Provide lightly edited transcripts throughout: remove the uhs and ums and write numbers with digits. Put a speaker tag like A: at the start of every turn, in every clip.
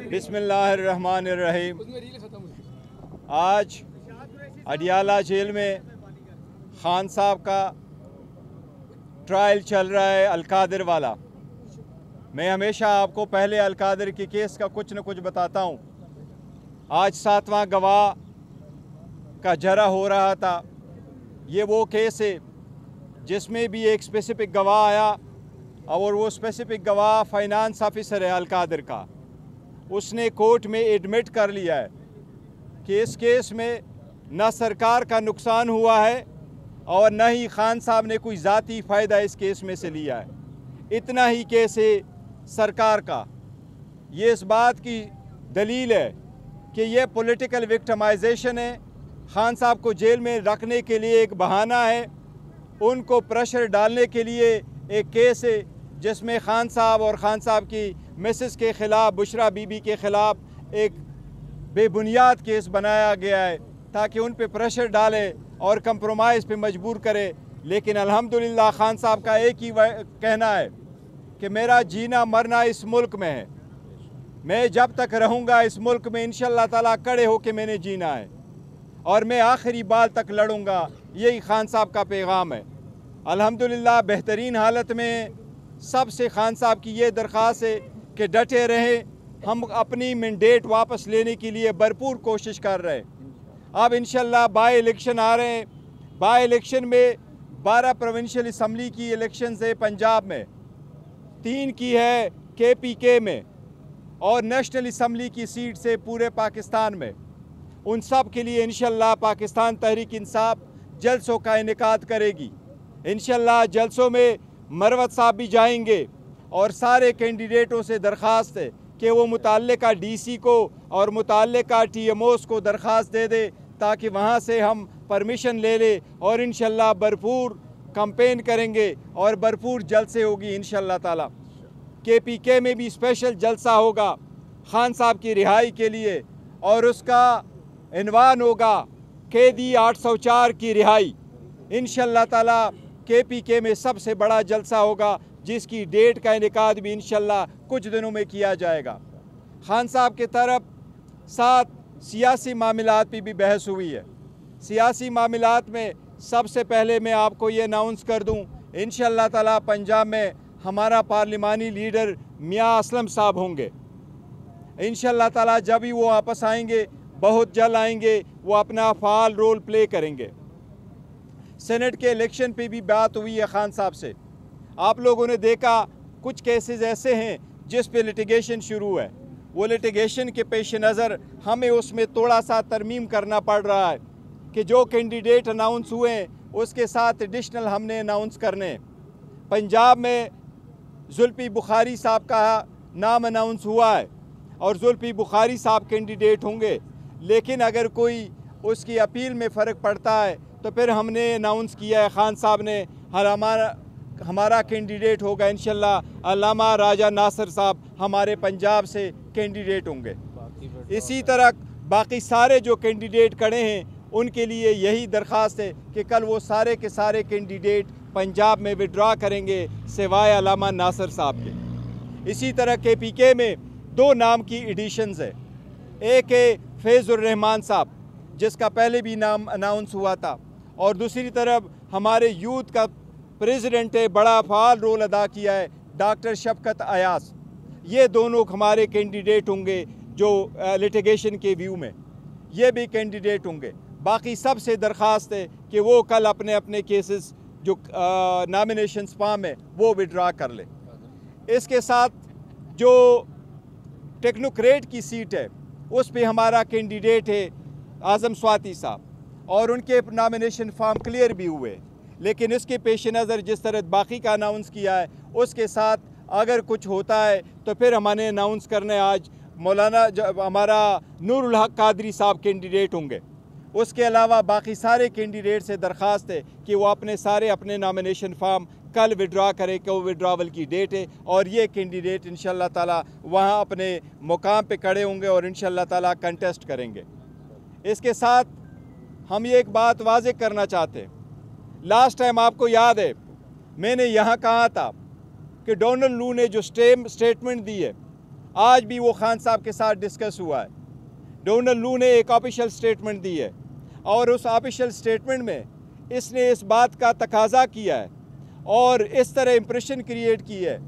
A: बिस्मिल्लाहिर्रहमानिर्रहीम। आज अडियाला जेल में खान साहब का ट्रायल चल रहा है अलकादिर वाला। मैं हमेशा आपको पहले अलकादिर के केस का कुछ न कुछ बताता हूँ। आज 7वां गवाह का जरा हो रहा था। ये वो केस है जिसमें भी एक स्पेसिफिक गवाह आया और वो स्पेसिफिक गवाह फाइनेंस ऑफिसर है अलकादिर का। उसने कोर्ट में एडमिट कर लिया है कि इस केस में न सरकार का नुकसान हुआ है और न ही खान साहब ने कोई ज़ाती फ़ायदा इस केस में से लिया है। इतना ही केस है सरकार का। ये इस बात की दलील है कि ये पॉलिटिकल विक्टिमाइजेशन है। खान साहब को जेल में रखने के लिए एक बहाना है, उनको प्रेशर डालने के लिए एक केस है जिसमें खान साहब और खान साहब की मिसेस के ख़िलाफ़, बुशरा बीबी के ख़िलाफ़ एक बेबुनियाद केस बनाया गया है ताकि उन पे प्रेशर डाले और कंप्रोमाइज़ पे मजबूर करे। लेकिन अल्हम्दुलिल्लाह खान साहब का एक ही कहना है कि मेरा जीना मरना इस मुल्क में है। मैं जब तक रहूँगा इस मुल्क में इंशाअल्लाह ताला खड़े होके मैंने जीना है और मैं आखिरी बाल तक लड़ूंगा। यही खान साहब का पैगाम है। अल्हम्दुलिल्लाह बेहतरीन हालत में सबसे खान साहब की ये दरख्वास्त है कि डटे रहें। हम अपनी मैंडेट वापस लेने के लिए भरपूर कोशिश कर रहे हैं। अब इंशाअल्लाह बाई इलेक्शन आ रहे हैं। बाई इलेक्शन में 12 प्रोविंशियल असम्बली की इलेक्शन है पंजाब में, 3 की है KPK में और नेशनल असम्बली की सीट से पूरे पाकिस्तान में। उन सब के लिए इंशाअल्लाह पाकिस्तान तहरीक इंसाफ जलसों का इनेकाद करेगी। इंशाअल्लाह जलसों में मरवत साहब भी जाएंगे और सारे कैंडिडेटों से दरख्वास्त है कि वो मुताल्लिका DC को और मुताल्लिका TMOs को दरख्वास्त दे दे ताकि वहाँ से हम परमिशन ले ले और इंशाअल्लाह भरपूर कैंपेन करेंगे और भरपूर जलसे होगी इंशाअल्लाह ताला। KPK में भी स्पेशल जलसा होगा खान साहब की रिहाई के लिए और उसका इन्वान होगा कैदी 804 की रिहाई। इंशाअल्लाह ताला KPK में सबसे बड़ा जलसा होगा जिसकी डेट का इनेकाद भी इंशाअल्लाह कुछ दिनों में किया जाएगा। खान साहब के तरफ साथ सियासी मामलात पे भी बहस हुई है। सियासी मामलात में सबसे पहले मैं आपको ये अनाउंस कर दूं, इंशाअल्लाह ताला पंजाब में हमारा पार्लिमानी लीडर मियां असलम साहब होंगे। इंशाअल्लाह ताला जब भी वो वापस आएंगे, बहुत जल्द आएंगे, वो अपना फ़ाल रोल प्ले करेंगे। सेनेट के इलेक्शन पे भी बात हुई है खान साहब से। आप लोगों ने देखा कुछ केसेस ऐसे हैं जिस पे लिटिगेशन शुरू है। वो लिटिगेशन के पेश नज़र हमें उसमें थोड़ा सा तरमीम करना पड़ रहा है कि जो कैंडिडेट अनाउंस हुए हैं उसके साथ एडिशनल हमने अनाउंस करने। पंजाब में जुल्फी बुखारी साहब का नाम अनाउंस हुआ है और जुल्फी बुखारी साहब कैंडिडेट होंगे, लेकिन अगर कोई उसकी अपील में फ़र्क पड़ता है तो फिर हमने अनाउंस किया है खान साहब ने हमारा कैंडिडेट होगा इंशाअल्लाह अल्लामा राजा नासिर साहब हमारे पंजाब से कैंडिडेट होंगे। इसी तरह बाकी सारे जो कैंडिडेट खड़े हैं उनके लिए यही दरख्वास्त है कि कल वो सारे के सारे कैंडिडेट पंजाब में विड्रॉ करेंगे सिवाय अल्लामा नासिर साहब के। इसी तरह KPK में 2 नाम की एडिशंस है। एक है फैज़ुर रहमान साहब जिसका पहले भी नाम अनाउंस हुआ था और दूसरी तरफ हमारे यूथ का प्रेसिडेंट है, बड़ा फ़ाल रोल अदा किया है, डॉक्टर शफकत अयास। ये दोनों हमारे कैंडिडेट होंगे जो लिटिगेशन के व्यू में ये भी कैंडिडेट होंगे। बाकी सब से दरख्वास्त है कि वो कल अपने अपने केसेस जो नॉमिनेशन फॉर्म है वो विड्रॉ कर ले। इसके साथ जो टेक्नोक्रेट की सीट है उस पे हमारा कैंडिडेट है आज़म स्वाति साहब और उनके नॉमिनेशन फॉर्म क्लियर भी हुए, लेकिन इसके पेश नज़र जिस तरह बाकी का अनाउंस किया है उसके साथ अगर कुछ होता है तो फिर हमने अनाउंस करने आज मौलाना हमारा नूरुल हक कादरी साहब कैंडिडेट होंगे। उसके अलावा बाकी सारे कैंडिडेट से दरख्वास्त है कि वो अपने नॉमिनेशन फॉर्म कल विड्रॉ करें कि वो विड्रॉवल की डेट है और ये कैंडिडेट इंशाअल्लाह ताला वहाँ अपने मुकाम पे खड़े होंगे और इंशाअल्लाह ताला कंटेस्ट करेंगे। इसके साथ हम ये एक बात वाज़ेह करना चाहते हैं, लास्ट टाइम आपको याद है मैंने यहाँ कहा था कि डोनाल्ड लू ने जो स्टेटमेंट दी है आज भी वो खान साहब के साथ डिस्कस हुआ है। डोनाल्ड लू ने एक ऑफिशियल स्टेटमेंट दी है और उस ऑफिशियल स्टेटमेंट में इसने इस बात का तकाजा किया है और इस तरह इम्प्रेशन क्रिएट की है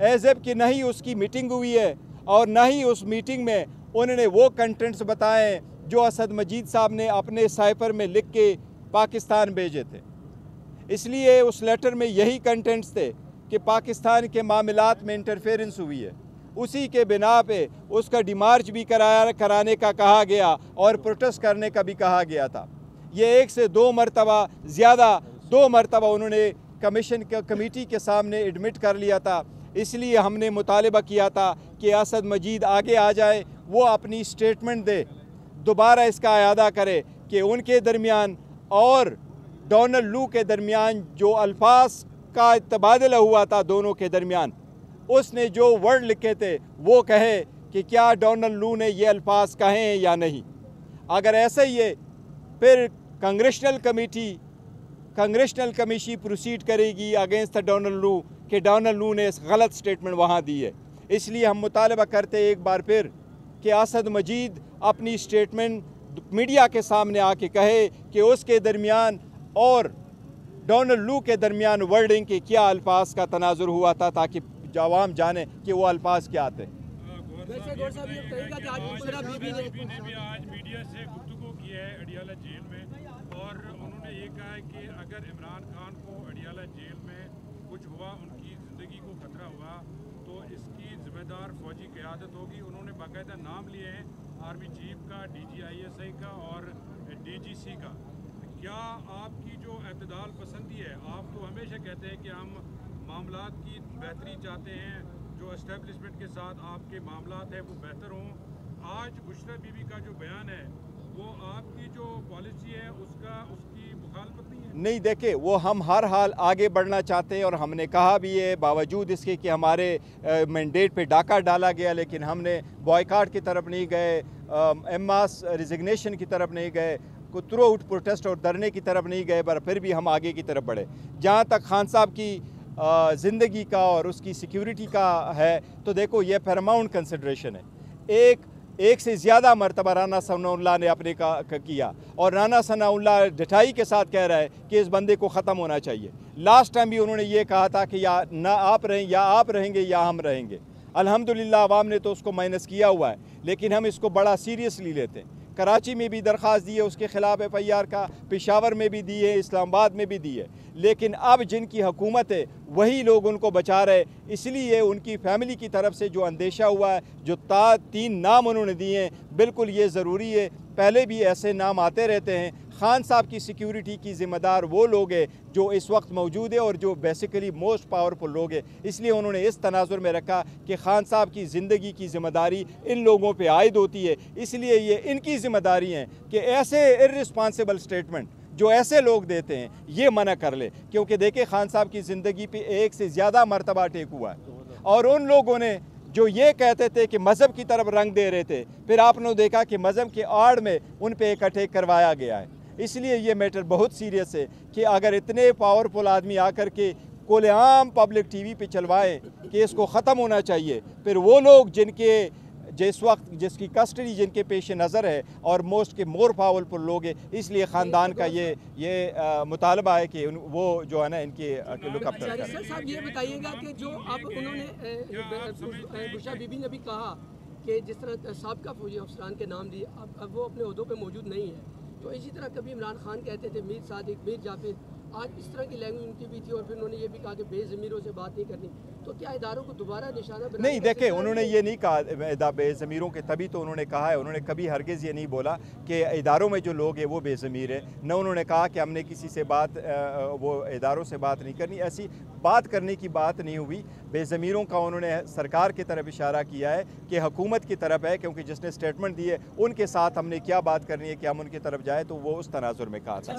A: एज एफ कि नहीं उसकी मीटिंग हुई है और ना ही उस मीटिंग में उन्होंने वो कंटेंट्स बताए जो असद मजीद साहब ने अपने साइफर में लिख के पाकिस्तान भेजे थे। इसलिए उस लेटर में यही कंटेंट्स थे कि पाकिस्तान के मामलात में इंटरफेरेंस हुई है। उसी के बिना पे उसका डिमार्च भी कराने का कहा गया और प्रोटेस्ट करने का भी कहा गया था। ये 1 से 2 मरतबा ज़्यादा 2 मरतबा उन्होंने कमेटी के सामने एडमिट कर लिया था। इसलिए हमने मुतालिबा किया था कि असद मजीद आगे आ जाए, वो अपनी स्टेटमेंट दे, दोबारा इसका अयादा करे कि उनके दरमियान और डोनाल्ड लू के दरमियान जो अल्फाज का तबादला हुआ था दोनों के दरमियान, उसने जो वर्ड लिखे थे वो कहे कि क्या डोनाल्ड लू ने ये अल्फाज कहे हैं या नहीं। अगर ऐसा ही है फिर कांग्रेशनल कमेटी प्रोसीड करेगी अगेंस्ट डोनाल्ड लू कि डोनाल्ड लू ने गलत स्टेटमेंट वहाँ दी है। इसलिए हम मुतालबा करते हैं एक बार फिर कि असद मजीद अपनी स्टेटमेंट मीडिया के सामने आके कहे कि उसके दरमियान और डोनाल्ड लू के दरमियान वर्डिंग के क्या अल्फाज का तनाजुर हुआ था ताकि जवाम जाने कि वो अल्फाज क्या थे।
B: वैसे गौर साहब ये कहेगा कि आज बुशरा बीबी ने भी आज मीडिया से गुफ्तगू की है अडियाला जेल में और उन्होंने ये कहा है कि अगर इमरान खान को अडियाला जेल में कुछ हुआ, उनकी ज़िंदगी को खतरा हुआ तो इसकी ज़िम्मेदार फौजी क़यादत होगी। उन्होंने बाकायदा नाम लिए हैं आर्मी चीफ का, DGISI का और DGC का। क्या आपकी जो एतदाल पसंदी है, आप तो हमेशा कहते हैं कि हम मामलात की बेहतरी चाहते हैं, जो एस्टेब्लिशमेंट के साथ आपके मामलात हैं वो बेहतर हों। आज बुशरा बीबी का जो बयान है वो आपकी जो पॉलिसी है उसकी मुखालफत नहीं है?
A: नहीं, देखे वो हम हर हाल आगे बढ़ना चाहते हैं और हमने कहा भी है, बावजूद इसके कि हमारे मैंडेट पे डाका डाला गया, लेकिन हमने बॉयकाट की तरफ नहीं गए, एमास रिजिग्नेशन की तरफ नहीं गए, को थ्रू आउट प्रोटेस्ट और धरने की तरफ नहीं गए, पर फिर भी हम आगे की तरफ बढ़े। जहाँ तक खान साहब की ज़िंदगी का और उसकी सिक्योरिटी का है तो देखो ये पैरामाउंट कंसिडरेशन है। एक से ज़्यादा मरतबा राना सनाउल्लाह ने अपने का किया और राना सनाउल्लाह डटाई के साथ कह रहा है कि इस बंदे को ख़त्म होना चाहिए। लास्ट टाइम भी उन्होंने ये कहा था कि या ना आप रहें या आप रहेंगे या हम रहेंगे। अल्हम्दुलिल्लाह अवाम ने तो उसको माइनस किया हुआ है, लेकिन हम इसको बड़ा सीरियसली लेते हैं। कराची में भी दरख्वास्त दी है उसके ख़िलाफ़ FIR का, पेशावर में भी दी है, इस्लामाबाद में भी दी है, लेकिन अब जिनकी हुकूमत है वही लोग उनको बचा रहे। इसलिए उनकी फैमिली की तरफ से जो अंदेशा हुआ है, जो 3 नाम उन्होंने दिए हैं, बिल्कुल ये ज़रूरी है। पहले भी ऐसे नाम आते रहते हैं। खान साहब की सिक्योरिटी की ज़िम्मेदार वो लोग हैं जो इस वक्त मौजूद है और जो बेसिकली मोस्ट पावरफुल लोग हैं। इसलिए उन्होंने इस तनाजुर में रखा कि खान साहब की ज़िंदगी की ज़िम्मेदारी इन लोगों पे आयद होती है। इसलिए ये इनकी ज़िम्मेदारी है कि ऐसे इर्रिस्पॉन्सिबल स्टेटमेंट जो ऐसे लोग देते हैं ये मना कर ले, क्योंकि देखिए खान साहब की ज़िंदगी पे 1 से ज़्यादा मरतबा अटैक हुआ है और उन लोगों ने जो ये कहते थे कि मज़हब की तरफ रंग दे रहे थे, फिर आपने देखा कि मज़हब के आड़ में उन पे एक अटैक करवाया गया है। इसलिए ये मैटर बहुत सीरियस है कि अगर इतने पावरफुल आदमी आकर के खुलेआम पब्लिक TV पे चलवाएं कि इसको ख़त्म होना चाहिए, फिर वो लोग जिसकी कस्टडी जिनके पेश नज़र है और मोर पावरफुल लोग हैं, इसलिए ख़ानदान का ये मुतालबा है कि वो जो है ना इनकी लुकअप करें।
B: सर साहब ये बताइएगा कि जो अब उन्होंने बुशरा बीबी ने भी कहा कि जिस तरह साबिका फौजी अफसरान के नाम दिए, अब वो अपने ओहदों पे मौजूद नहीं है, तो इसी तरह कभी इमरान खान कहते थे मीर सादिक, मीर जाफिर, आज इस तरह की लैंग्वेज उनकी भी थी और फिर उन्होंने ये भी कहा कि बेज़मीरों से बात नहीं करनी। तो क्या इदारों को दोबारा निशाना बनाना?
A: नहीं, देखें उन्होंने ये नहीं कहा बेज़मीरों के, तभी तो उन्होंने कहा है, उन्होंने कभी हरगिज़ ये नहीं बोला कि इदारों में जो लोग हैं वो बेज़मीर है। न उन्होंने कहा कि हमने किसी से वो इदारों से बात नहीं करनी, ऐसी बात करने की बात नहीं हुई। बेज़मीरों का उन्होंने सरकार की तरफ इशारा किया है कि हुकूमत की तरफ है, क्योंकि जिसने स्टेटमेंट दी है उनके साथ हमने क्या बात करनी है कि हम उनकी तरफ जाए, तो वो उस तनाजुर में कहा था।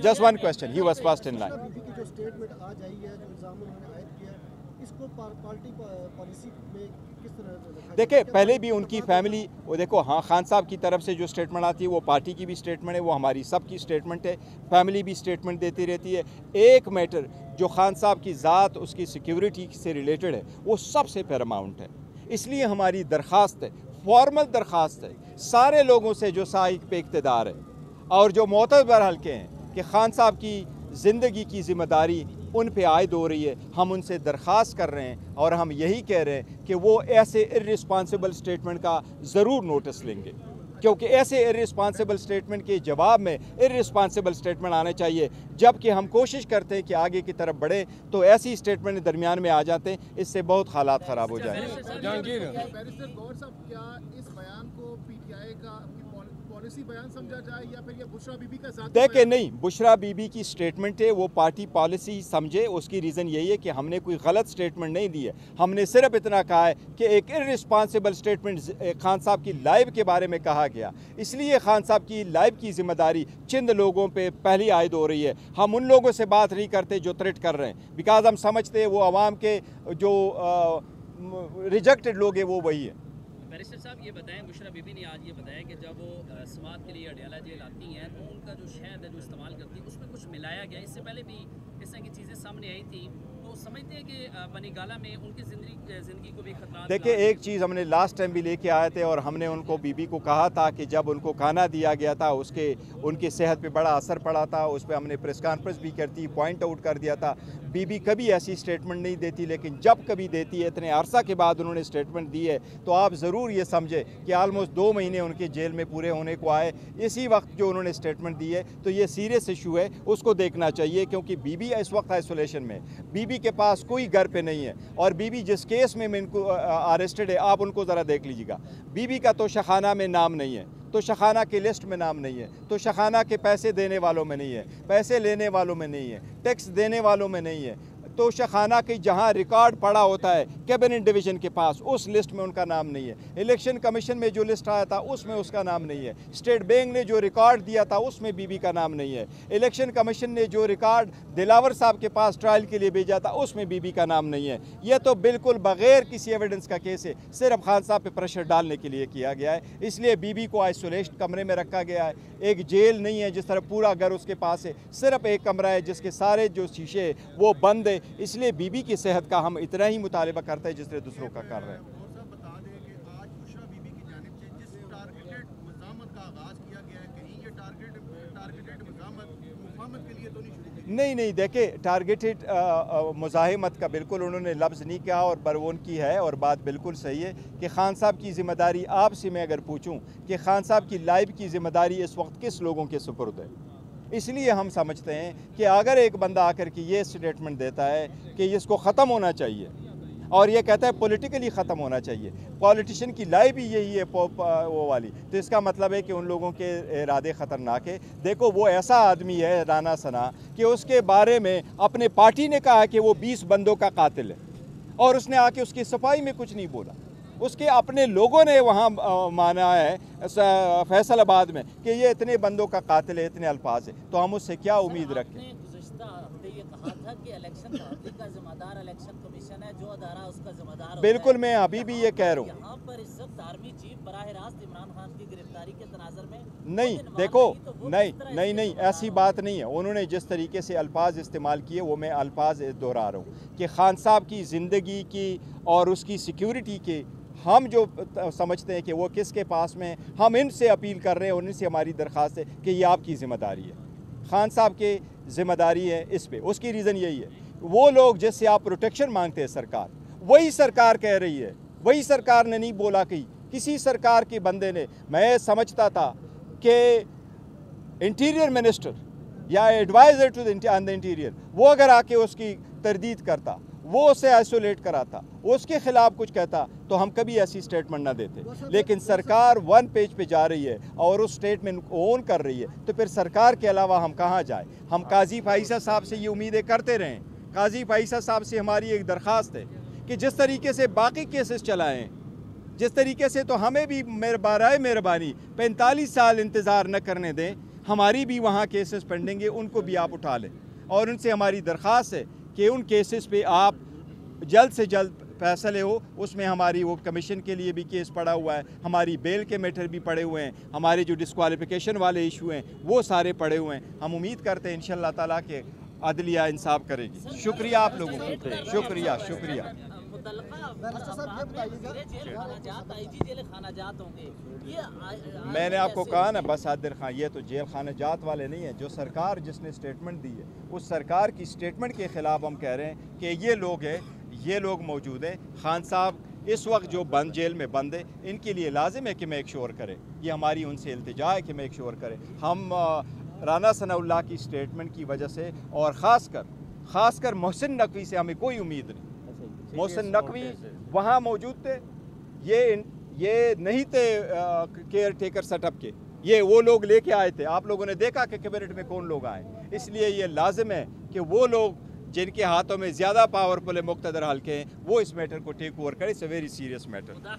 A: Just one question. He was first in line.
C: जो स्टेटमेंट आज आई है, जो इल्जाम उन्होंने आयद किया, इसको पार्टी पॉलिसी में किस तरह?
A: देखिए पहले भी उनकी फैमिली, वो देखो हाँ खान साहब की तरफ से जो स्टेटमेंट आती है वो पार्टी की भी स्टेटमेंट है, वो हमारी सब की स्टेटमेंट है, फैमिली भी स्टेटमेंट देती रहती है। एक मैटर جو خان صاحب کی ذات اس کی سیکیورٹی سے ریلیٹڈ ہے وہ سب سے پیراماؤنٹ ہے. اس لیے ہماری درخواست ہے, فارمل درخواست ہے سارے لوگوں سے جو سائیک پہ اقتدار ہے اور جو معتبر حلقے ہیں کہ خان صاحب کی زندگی کی ذمہ داری ان پہ عائد ہو رہی ہے. ہم ان سے درخواست کر رہے ہیں اور ہم یہی کہہ رہے ہیں کہ وہ ایسے ارسپانسبل سٹیٹمنٹ کا ضرور نوٹس لیں گے, کیونکہ ایسے ارسپانسبل سٹیٹمنٹ کے جواب میں ارسپانسبل سٹیٹمنٹ آنے چاہیے. جبکہ ہم کوشش کرتے ہیں کہ آگے کی طرف بڑھے تو ایسی سٹیٹمنٹ درمیان میں آ جاتے ہیں, اس سے بہت حالات خراب ہو جائیں.
D: بیرسٹر گور صاحب, کیا اس بیان کو پی ٹی آئی کا پالیسی بیان سمجھا جائے یا پھر یہ بشرا بی بی کا ذاتی
A: دیکھیں نہیں, بشرا بی بی کی سٹیٹمنٹ ہے وہ پارٹی پالیسی سمجھے. اس کی ریزن یہی ہے کہ ہم نے کوئی غلط سٹیٹمنٹ نہیں دی ہے, ہم نے صرف اتنا کہا ہے کہ ایک ارسپانسبل سٹیٹمنٹ خان صاحب کی لائف کے بارے میں کہا گیا, اس لیے خان صاحب کی لائف کی ذمہ داری چند لوگوں پہ پہلی عائد ہو رہی ہے. ہم ان لوگوں سے بات نہیں کرتے جو تھریٹ کر رہے ہیں, بیکاز ہم سمجھتے ہیں وہ عوام کے جو ریجیکٹڈ لوگ ہیں وہ وہی ہیں.
E: بیرسٹر صاحب یہ بتائیں, بشرا بی بی نے آج یہ بتایا کہ جب وہ سماعت کے لیے اڈیالہ جیل آتی ہیں تو ان کا جو شہد ہے جو استعمال کرتی ہیں اس میں کچھ ملایا گیا. اس سے پہلے بھی اس طرح کی چیزیں سامنے آئی تھیں, تو سمجھتے ہیں کہ بنی گالہ میں ان کی زندگی کو بھی خطرات.
A: دیکھیں ایک چیز ہم نے لاسٹ ٹائم بھی لے کے آئے تھے اور ہم نے ان کو بی بی کو کہا تھا کہ جب ان کو کھانا دیا گیا تھا ان کی صحت پہ بڑا اثر پڑا تھا, اس پہ ہم نے پریس کانفرنس بھی کرتی پوائنٹ آؤٹ کر دیا تھا. بی بی کبھی ایسی سٹیٹمنٹ نہیں دیتی, لیکن جب کبھی دیتی ہے اتنے عرصہ کے بعد انہوں نے سٹیٹمنٹ دی ہے تو آپ ضرور یہ سمجھے کہ آلموسٹ 2 مہینے ان کے جیل میں پورے ہونے کو آئے. اسی وقت جو انہوں نے سٹیٹمنٹ دی ہے تو یہ سیریس ایشو ہے, اس کو دیکھنا چاہیے, کیونکہ بی بی اس وقت آئسولیشن میں, بی بی کے پاس کوئی گھر پہ نہیں ہے. اور بی بی جس کیس میں ان کو اریسٹڈ ہے آپ ان کو ذرا دیکھ لیجیے گا, بی بی کا تو شخانہ میں نام نہیں ہے, تو شخانہ کے لسٹ میں نام نہیں ہے, تو شخانہ کے پیسے دینے والوں میں نہیں ہے, پیسے لینے والوں میں نہیں ہے, ٹیکس دینے والوں میں نہیں ہے, تو شخانہ کی جہاں ریکارڈ پڑا ہوتا ہے کیبنٹ ڈویژن کے پاس اس لسٹ میں ان کا نام نہیں ہے. الیکشن کمیشن میں جو لسٹ آیا تھا اس میں اس کا نام نہیں ہے. اسٹیٹ بینک نے جو ریکارڈ دیا تھا اس میں بی بی کا نام نہیں ہے. الیکشن کمیشن نے جو ریکارڈ دلاور صاحب کے پاس ٹرائل کے لیے بھیجا تھا اس میں بی بی کا نام نہیں ہے. یہ تو بالکل بغیر کسی ایویڈنس کا کیس ہے, صرف خان صاحب پہ پریشر ڈالنے کے لیے کیا گیا ہے. اس لیے بی بی کو آئسولیشن کمرے میں رکھا گیا ہے. ایک جیل نہیں ہے جس طرح پورا گھر اس کے پاس ہے, صرف ایک کمرہ ہے جس کے سارے جو شیشے وہ بند ہے. اس لیے بی بی کی صحت کا ہم اتنا ہی مطالبہ کرتے ہیں جس طرح دوسروں کا کر رہے ہیں.
D: اور صاحب بتا دیں کہ آج بشرا بی بی کی جانب سے جس ٹارگیٹڈ مزاحمت کا آغاز کیا گیا ہے, کہیں یہ ٹارگیٹڈ مفاہمت کے لیے تو نہیں شروع کی؟
A: نہیں دیکھیں, ٹارگیٹڈ مزاحمت کا بالکل انہوں نے لفظ نہیں کہا اور برون کی ہے, اور بات بالکل صحیح ہے کہ خان صاحب کی ذمہ داری, آپ سے میں اگر پوچھوں کہ خان صاحب کی لائف کی ذمہ داری اس وقت کس لوگوں کے سپرد ہے, اس لیے ہم سمجھتے ہیں کہ اگر ایک بندہ آ کر کے یہ سٹیٹمنٹ دیتا ہے کہ اس کو ختم ہونا چاہیے اور یہ کہتا ہے پولیٹیکلی ختم ہونا چاہیے, پولیٹیشین کی لائف ہی یہی ہے وہ والی, تو اس کا مطلب ہے کہ ان لوگوں کے ارادے خطرناک ہے. دیکھو وہ ایسا آدمی ہے رانا ثنا کہ اس کے بارے میں اپنے پارٹی نے کہا کہ وہ 20 بندوں کا قاتل ہے اور اس نے آ کے اس کی صفائی میں کچھ نہیں بولا. اس کے اپنے لوگوں نے وہاں مانا ہے فیصل آباد میں کہ یہ اتنے بندوں کا قاتل ہے, اتنے الفاظ ہے, تو ہم اس سے کیا امید رکھیں.
F: گزشتہ ہفتے یہ کہا تھا کہ الیکشن پارٹی کا ذمہ دار الیکشن کمیشن ہے, جو ادارہ اس کا ذمہ دار ہوتا ہے.
A: بالکل میں ابھی بھی یہ کہہ رہا ہوں.
F: یہاں پر اس وقت آرمی چیف براہ راست عمران خان کی گرفتاری کے تناظر میں
A: نہیں, دیکھو نہیں ایسی بات نہیں ہے. انہوں نے جس طریقے سے الفاظ استعمال کیے وہ میں الفاظ دہرا رہا ہوں کہ خان صاحب کی زندگی کی اور اس کی سیکیورٹی کے ہم جو سمجھتے ہیں کہ وہ کس کے پاس میں, ہم ان سے اپیل کر رہے ہیں, ان سے ہماری درخواست ہے کہ یہ آپ کی ذمہ داری ہے, خان صاحب کی ذمہ داری ہے اس پہ. اس کی ریزن یہی ہے, وہ لوگ جس سے آپ پروٹیکشن مانگتے ہیں سرکار, وہی سرکار کہہ رہی ہے, وہی سرکار نے نہیں بولا کہ کسی سرکار کے بندے نے. میں سمجھتا تھا کہ انٹیریئر منسٹر یا ایڈوائزر ٹو دا انٹیریئر وہ اگر آ کے اس کی تردید کرتا, وہ اسے آئسولیٹ کراتا, اس کے خلاف کچھ کہتا تو ہم کبھی ایسی سٹیٹمنٹ نہ دیتے. لیکن سرکار 1 پیج پہ جا رہی ہے اور اس سٹیٹمنٹ کو اون کر رہی ہے, تو پھر سرکار کے علاوہ ہم کہاں جائیں. ہم قاضی فائزہ صاحب سے یہ امیدیں کرتے رہیں. قاضی فائزہ صاحب سے ہماری ایک درخواست ہے کہ جس طریقے سے باقی کیسز چلائیں, جس طریقے سے تو ہمیں بھی برائے مہربانی 45 سال انتظار نہ کرنے دیں. ہماری بھی وہاں کیسز پینڈنگ ہیں, ان کو بھی آپ اٹھا لیں, اور ان سے ہماری درخواست ہے کہ ان کیسز پہ آپ جلد سے جلد فیصلے ہو. اس میں ہماری وہ کمیشن کے لیے بھی کیس پڑا ہوا ہے, ہماری بیل کے میٹر بھی پڑے ہوئے ہیں, ہمارے جو ڈسکوالیفیکیشن والے ایشو ہیں وہ سارے پڑے ہوئے ہیں. ہم امید کرتے ہیں انشاءاللہ تعالیٰ کہ अदलिया इंसाफ करेगी। शुक्रिया आप लोगों को, शुक्रिया शुक्रिया। मैंने आपको कहा ना बस आदिर खान, ये तो जेल खाना जात वाले नहीं हैं। जो सरकार जिसने स्टेटमेंट दी है उस सरकार की स्टेटमेंट के ख़िलाफ़ हम कह रहे हैं कि ये लोग हैं, ये लोग मौजूद हैं। खान साहब इस वक्त जो बंद जेल में बंद है, इनके लिए लाजिम है कि मेक श्योर करें, ये हमारी उनसे इल्तिजा है कि मेक श्योर करें। हम राना सनाउल्लाह की स्टेटमेंट की वजह से और ख़ासकर मोहसिन नकवी से हमें कोई उम्मीद नहीं। मोहसिन नकवी वहाँ मौजूद थे, ये नहीं थे केयर टेकर सेटअप के, ये वो लोग लेके आए थे। आप लोगों ने देखा कि कैबिनेट में कौन लोग आए, इसलिए ये लाजिम है कि वो लोग जिनके हाथों में ज़्यादा पावरफुल है मुक़्तदर हल्के हैं, वो इस मैटर को टेक ओवर करें। It's a very serious matter.